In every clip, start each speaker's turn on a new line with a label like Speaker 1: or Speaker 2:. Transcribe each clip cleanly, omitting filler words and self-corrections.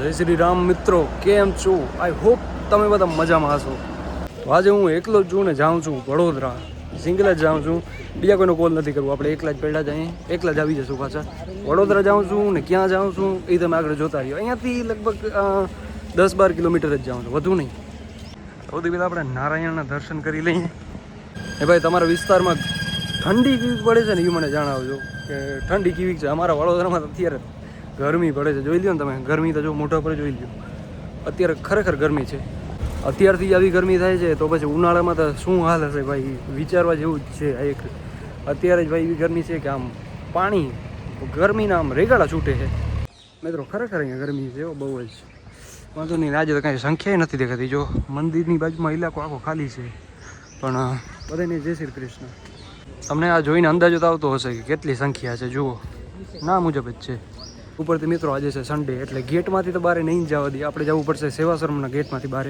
Speaker 1: જય શ્રી રામ મિત્રો, કેમ છો? આઈ હોપ તમે બધા મજામાં હશો. તો આજે હું એકલો જ છું ને જાઉં છું વડોદરા. સિંગલ જ જાઉં છું, બીજા કોઈનો કોલ નથી કરવું. આપણે એકલા જ પેડા જ અહીં એકલા જ આવી જશું પાછા. વડોદરા જાઉં છું ને ક્યાં જાઉં છું એ તમે આગળ જોતા રહ્યો. અહીંયાથી લગભગ 10-12 કિલોમીટર જ જાઉં છું, વધુ નહીં. સૌથી પહેલાં આપણે નારાયણના દર્શન કરી લઈએ. એ ભાઈ, તમારા વિસ્તારમાં ઠંડી કેવી પડે છે ને એ મને જણાવજો કે ઠંડી કેવી છે. અમારા વડોદરામાં અત્યારે ગરમી પડે છે, જોઈ લો ને તમે. ગરમી તો જો મોઢા પર જોઈ લો. અત્યારે ખરેખર ગરમી છે. અત્યારથી આવી ગરમી થાય છે તો પછી ઉનાળામાં તો શું હાલ હશે ભાઈ, વિચારવા જેવું જ છે. એક અત્યારે જ ભાઈ એવી ગરમી છે કે આમ પાણી ગરમીના આમ રેગાડા છૂટે છે મિત્રો. ખરેખર અહીંયા ગરમી છે બહુ જ. વાંધો નહીં, આજે તો કાંઈ સંખ્યા નથી દેખાતી. જો મંદિરની બાજુમાં ઇલાકો આખો ખાલી છે, પણ બધાને જય શ્રી કૃષ્ણ. તમને આ જોઈને અંદાજો તો આવતો હશે કે કેટલી સંખ્યા છે. જુઓ, ના મુજબ જ છે. ઉપરથી મિત્રો આજે છે સન્ડે, એટલે ગેટમાંથી તો બહાર નહીં જવા દઈએ. આપણે જવું પડશે સેવાશ્રમના ગેટમાંથી બહાર.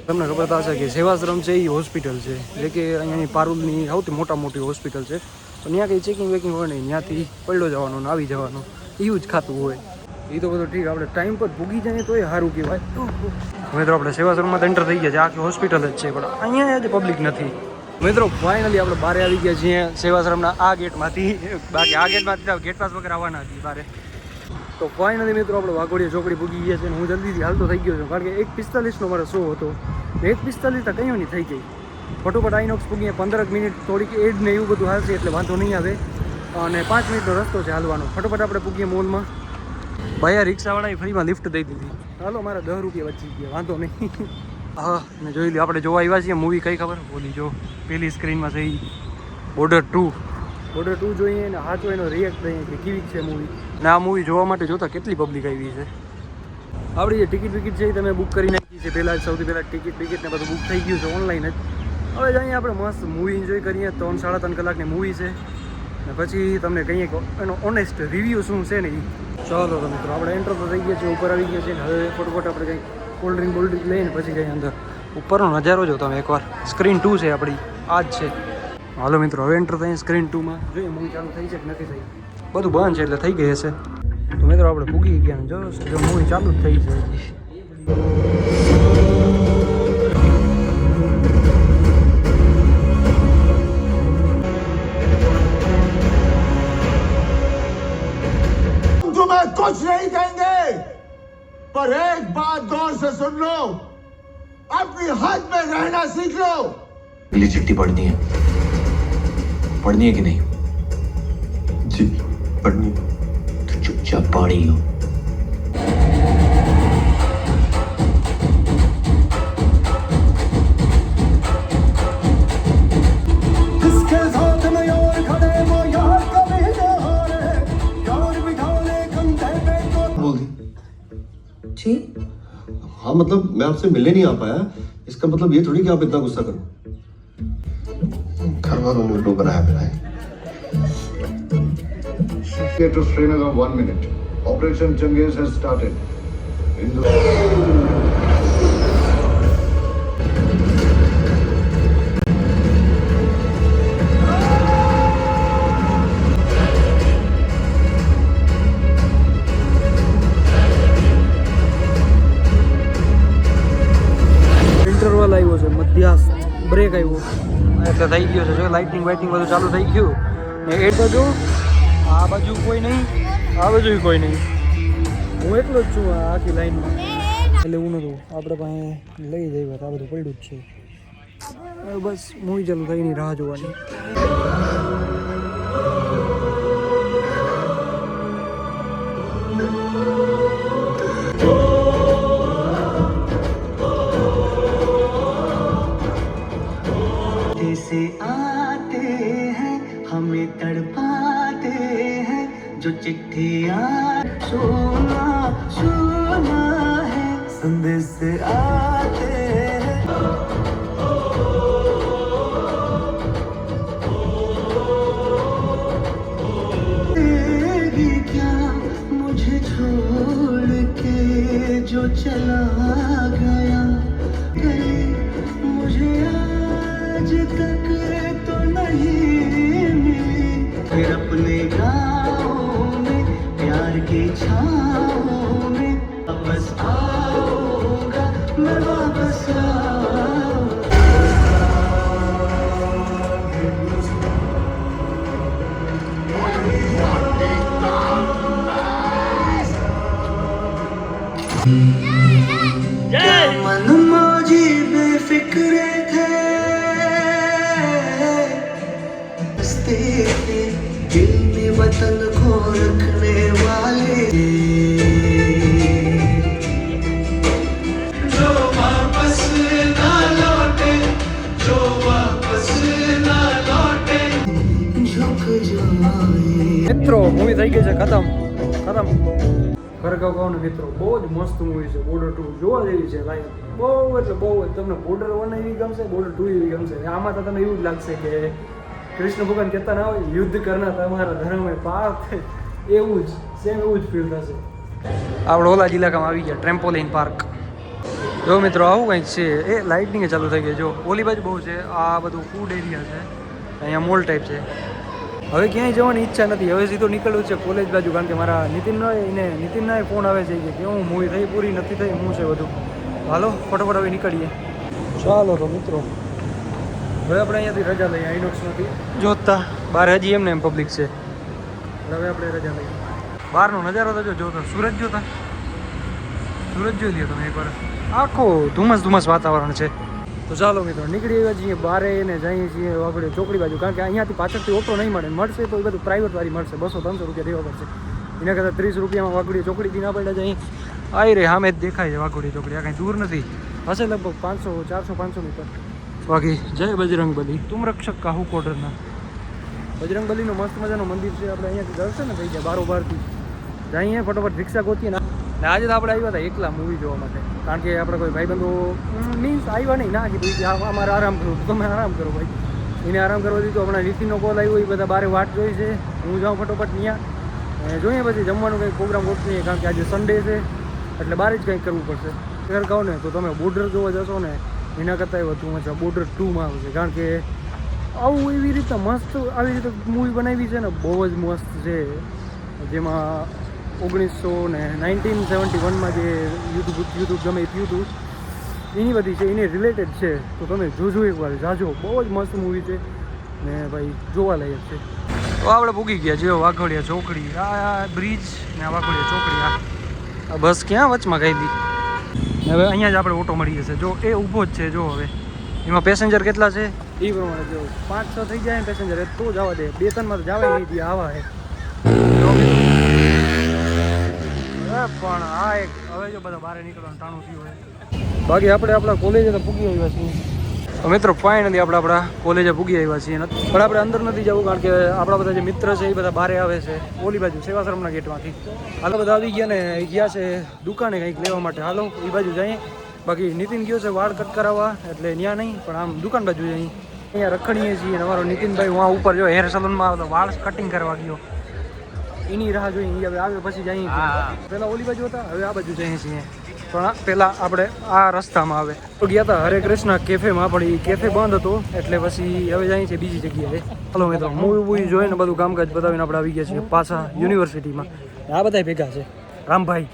Speaker 1: તમને ખબર તો હશે કે સેવાશ્રમ છે એ હોસ્પિટલ છે, એટલે કે અહીંયાની પારુલની સૌથી મોટી હોસ્પિટલ છે. તો ત્યાં કંઈ ચેકિંગ વેકિંગ હોય નહીં, ત્યાંથી પડ્યો જવાનો ને આવી જવાનો એવું જ ખાતું હોય. એ તો બધું ઠીક, આપણે ટાઈમ પર ભૂગી જાય તો એ સારું કહેવાય. મિત્રો આપણે સેવાશ્રમમાં એન્ટર થઈ ગયા છે. આખી હોસ્પિટલ જ છે, પણ અહીંયા આજે પબ્લિક નથી. મિત્રો ફાઇનલી આપણે બહાર આવી ગયા છીએ સેવાશ્રમના આ ગેટમાંથી. બાકી આ ગેટમાંથી ગેટ પાસ વગર આવવાના હતી બહાર. તો ફાઇનલી મિત્રો આપણે વાઘોડિયા ચોકડી પૂગી ગયા છે અને હું જલ્દીથી હાલતો થઈ ગયો છું, કારણ કે 1:45નો મારો શો હતો. 1:45 તો કંઈ નહીં થઈ ગઈ. ફટોફટ આઈનોક્સ પૂગીએ. 15 મિનિટ થોડીક એડ ને એવું બધું હાલશે એટલે વાંધો નહીં આવે. અને 5 મિનિટનો રસ્તો છે હાલવાનો. ફટોફટ આપણે પૂગીએ મોલમાં. ભાઈ આ રિક્ષાવાળાએ ફ્રીમાં લિફ્ટ દઈ દીધી. ચાલો, મારા 10 રૂપિયા બચી ગયા, વાંધો નહીં. હા, ને જોઈ લો આપણે જોવા આવ્યા છીએ મૂવી. કઈ ખબર બોલી જો પેલી સ્ક્રીનમાં છે બોર્ડર 2 જોઈએ ને સાચો એનો રિએક્ટ થઈએ કે કેવી છે મૂવી. ને આ મૂવી જોવા માટે જોતા કેટલી પબ્લિક આવી છે. આપણી જે ટિકિટ છે એ તમે બુક કરી નાખી છે પહેલાં જ. સૌથી પહેલાં ટિકિટ ને બધું બુક થઈ ગયું છે ઓનલાઈન જ. હવે જઈએ આપણે મસ્ત મૂવી એન્જોય કરીએ. 3-3.5 કલાકની મૂવી છે ને પછી તમને કહીએ કે એનો ઓનેસ્ટ રિવ્યૂ શું છે ને એ. ચાલો તો મિત્રો આપણે એન્ટર તો થઈ ગયા છે, ઉપર આવી ગયા છે. હવે ફટોફટ આપણે કંઈક કોલ્ડ ડ્રિંક લઈને પછી કંઈ અંદર ઉપરનો નજારો જો તમે એકવાર. સ્ક્રીન 2 છે આપણી, આ જ છે. હાલો મિત્રો હવે એન્ટર થઈએ સ્ક્રીન 2માં. જોઈએ મૂવી ચાલુ થઈ છે કે નથી થઈ. બધું બંધ છે એટલે થઈ ગઈ હશે. તો મિત્રો આપણે પૂગી ગયા. જો મૂવી ચાલુ જ થઈ છે.
Speaker 2: तुम्हें कुछ नहीं कहेंगे, पर एक बात गौर से सुन लो, अपनी हद में रहना सीख लो.
Speaker 3: अगली चिट्ठी पढ़नी है कि नहीं? जी पढ़नी. तो चुपचाप पढ़ी लो.
Speaker 2: जिसके साथ में और खड़े वो यार कभी न हारे, यार बिठा ले कंधे पे तो.
Speaker 4: बोल दी.
Speaker 5: जी
Speaker 4: हाँ मतलब मैं आपसे मिलने नहीं आ पाया, इसका मतलब ये थोड़ी कि आप इतना गुस्सा करो.
Speaker 6: घर वालों ने उल्लू बनाया मेरा है.
Speaker 7: Get to Srinagar 1 minute. Operation Changez has started.
Speaker 1: Interval આવ્યો છે, મધ્યાસ બ્રેક આવ્યો એટલે થઈ ગયો છે. જો લાઇટિંગ બધું ચાલુ થઈ ગયું ને. એ બાજુ આ બાજુ કોઈ નહીં, આ બાજુ કોઈ નહીં. હું એકલો જ છું આ આખી લાઈનમાં. એટલે હું નતું, આપણે પાસે લઈ જઈએ. આ બધું પડ્યું જ છે. હવે બસ મૂવી ચાલુ થઈને રાહ જોવાની.
Speaker 5: से आते हैं हमें तड़पाते हैं जो चिट्ठियाँ सुना है संदेश आते हैं. क्या मुझे छोड़ के जो चला गया, मुझे आज तक तो नहीं मिली. फिर अपने गाँव में प्यार की छाँव में वापस आ मैं वापस आऊं। मन मौजी बेफिक्रे थे हंसते थे दिल में वतन को रखने वाले जो वापस ना लौटे जो वापस ना लौटे झुक जाए।
Speaker 1: મિત્રો મૂવી થઈ ગઈ છે ખતમ ખરેખર કહું ને મિત્રો બહુ જ મસ્ત મૂવી છે બોર્ડર 2 જોવા જેવી છે ભાઈ બહુ એટલે બહુ જ તમને બોર્ડર 1 એવી ગમશે બોર્ડર 2 એવી ગમશે આમાં તો તમને એવું જ લાગશે કે કૃષ્ણ ભગવાન કહેતા ના હોય યુદ્ધ કરના તમારા ધર્મ એ પાર્થ એવું જ સેમ એવું જ ફીલ થશે આપણે ઓલા જ ઇલાકામાં આવી ગયા ટ્રેમ્પોલિન પાર્ક જો મિત્રો આવું કંઈક છે એ લાઇટનિંગ ચાલુ થઈ ગઈ જો ઓલી બાજુ બહુ છે આ બધું ફૂડ એરિયા છે અહીંયા મોલ ટાઈપ છે હવે ક્યાંય જવાની ઈચ્છા નથી હવે સીધું નીકળવું છે કોલેજ બાજુ કારણ કે મારા નીતિનના ફોન આવે છે કે કેવું મૂવી થઈ પૂરી નથી થઈ હું છે બધું હાલો ફટાફટ હવે નીકળીએ ચાલો તો મિત્રો હવે આપણે અહીંયાથી રજા લઈએ આઈનોક્સમાંથી જોતા બહાર હજી એમને એમ પબ્લિક છે હવે આપણે રજા લઈએ બહારનો નજારો તો જોતો સુરત જોતા સુરત જોઈ લ્યો તમે એકવાર આખો ધુમ્મસ વાતાવરણ છે તો ચાલો મિત્રો નીકળી આવ્યા છીએ બારે ને જઈએ છીએ આપણે ચોકડી બાજુ કારણ કે અહીંયાથી પાછળથી ઓટો નહીં મળશે તો એ બધું પ્રાઇવેટ વાળી મળશે 200-300 રૂપિયા દેવા પડશે એના કરતાં 30 રૂપિયામાં વાઘોડી ચોકડીથી ના પડ્યા જાય આવી રહી સામે જ દેખાય છે વાઘોડી ચોકડી આ કાંઈ દૂર નથી હશે લગભગ 500 મીટર બાકી જય બજરંગબલી તુમ રક્ષક કાહુ કોડરના બજરંગબલીનું મસ્ત મજાનું મંદિર છે આપણે અહીંયાથી દર્શન થઈ જાય બારોબારથી જઈએ ફટાફટ રિક્ષા ગોતીએ ને આજે તો આપણે આવ્યા હતા એકલા મૂવી જોવા માટે કારણ કે આપણે કોઈ ભાઈબંધો મીન્સ આવ્યા નહીં ના કીધું કે અમારે આરામ કરવું તો તમે આરામ કરો ભાઈ એને આરામ કરવા દીધું હમણાં નીતિનનો કોલ આવ્યો એ બધા બારે વાટ જોઈ છે હું જાઉં ફટોફટ ત્યાં જોઈએ પછી જમવાનું કંઈક પ્રોગ્રામ ગોઠવીએ કારણ કે આજે સન્ડે છે એટલે બહાર જ કંઈક કરવું પડશે ખરેખર કહો ને તો તમે બોર્ડર જોવા જશો ને એના કરતાં વધુ મજા બોર્ડર 2માં આવશે કારણ કે આવું એવી રીતે મસ્ત આવી રીતે મૂવી બનાવી છે ને બહુ જ મસ્ત છે જેમાં 1971માં જે યુદ્ધ ગમે થયું હતું એની બધી છે એને રિલેટેડ છે તો તમે જોજો એકવાર જાજો બહુ જ મસ્ત મૂવી છે ને ભાઈ જોવા લાયક છે તો આપણે પૂગી ગયા જો વાઘોડિયા ચોકડી આ બ્રિજ ને આ વાઘોડિયા ચોકડી આ બસ ક્યાં વચમાં ગઈ હતી હવે અહીંયા જ આપણે ઓટો મળી જશે જો એ ઊભો જ છે જો હવે એમાં પેસેન્જર કેટલા છે એ પ્રમાણે જો 5-6 થઈ જાય પેસેન્જર તો જવા દે 2-3 માં જવાય નહીં ત્યાં આવા હે પણ આ એક હવે જો બધા બહાર નીકળવાનું ટાણું થયું હોય બાકી આપણે આપણા કોલેજે તો પૂગી આવ્યા છીએ તો મિત્રો ફાઇનલી આપણે આપણા કોલેજે પૂગી આવ્યા છીએ પણ આપણે અંદર નથી જવું કારણ કે આપણા બધા જે મિત્ર છે એ બધા બહાર આવે છે ઓલી બાજુ સેવાશ્રમના ગેટમાંથી હાલો બધા આવી ગયા ને ગયા છે દુકાને કંઈક લેવા માટે હાલો એ બાજુ જઈએ બાકી નીતિન ગયો છે વાળ કટ કરાવવા એટલે ત્યાં નહીં પણ આમ દુકાન બાજુ જઈએ અહીંયા રખડીએ છીએ અને અમારો નીતિનભાઈ હું ઉપર જો હેર સલૂનમાં વાળ કટિંગ કરવા ગયો એની રાહ જોઈ હવે આવે પછી જઈએ પહેલાં ઓલી બાજુ હતા હવે આ બાજુ જઈએ છીએ પણ પહેલાં આપણે આ રસ્તામાં આવે તો ગયા હતા હરે કૃષ્ણ કેફેમાં પણ એ કેફે બંધ હતો એટલે પછી હવે જઈએ છીએ બીજી જગ્યાએ હલો મિત્રો મૂવી જોઈને બધું કામકાજ બતાવીને આપણે આવી ગયા છીએ પાછા યુનિવર્સિટીમાં આ બધા ભેગા છે રામભાઈ